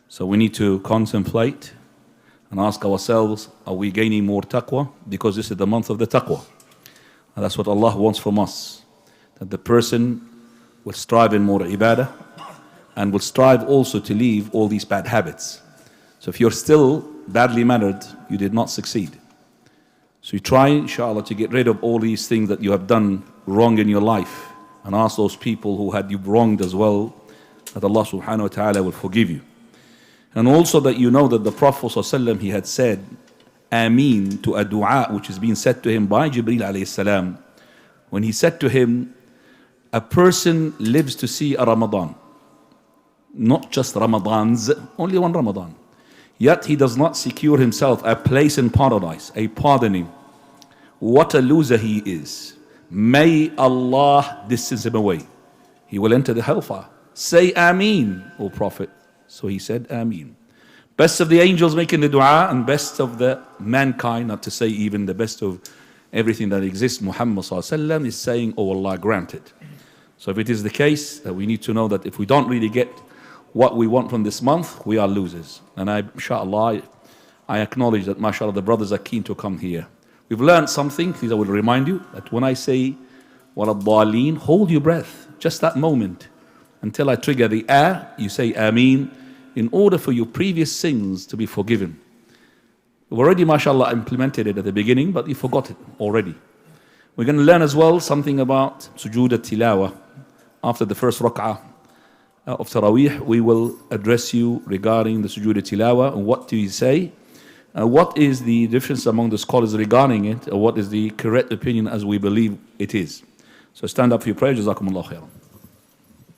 So we need to contemplate and ask ourselves, are we gaining more taqwa? Because this is the month of the taqwa. And that's what Allah wants from us. That the person will strive in more ibadah and will strive also to leave all these bad habits. So if you're still badly mannered, you did not succeed. So you try, inshallah, to get rid of all these things that you have done wrong in your life, and ask those people who had you wronged as well, that Allah subhanahu wa ta'ala will forgive you. And also that you know that the Prophet ﷺ, he had said Ameen to a dua which is being said to him by Jibreel alayhi salam, when he said to him, a person lives to see a Ramadan, not just Ramadans, only one Ramadan, yet he does not secure himself a place in paradise, a pardoning. What a loser he is. May Allah distance him away. He will enter the hellfire. Say Ameen, O Prophet. So he said Ameen. Best of the angels making the dua, and best of the mankind, not to say even the best of everything that exists, Muhammad ﷺ is saying, oh Allah, grant it. So if it is the case, that we need to know that if we don't really get what we want from this month, we are losers. And inshallah, I acknowledge that, mashallah, the brothers are keen to come here. We've learned something. Please, I will remind you that when I say وَلَضَّالِينَ, hold your breath, just that moment, until I trigger the you say Ameen, in order for your previous sins to be forgiven. We've already, mashallah, implemented it at the beginning, but you forgot it already. We're going to learn as well something about sujood al-tilawa. After the first rak'ah of Taraaweeh, we will address you regarding the sujood al-tilawa, and what do you say? What is the difference among the scholars regarding it, or what is the correct opinion as we believe it is? So stand up for your prayer. Jazakumullah khairan.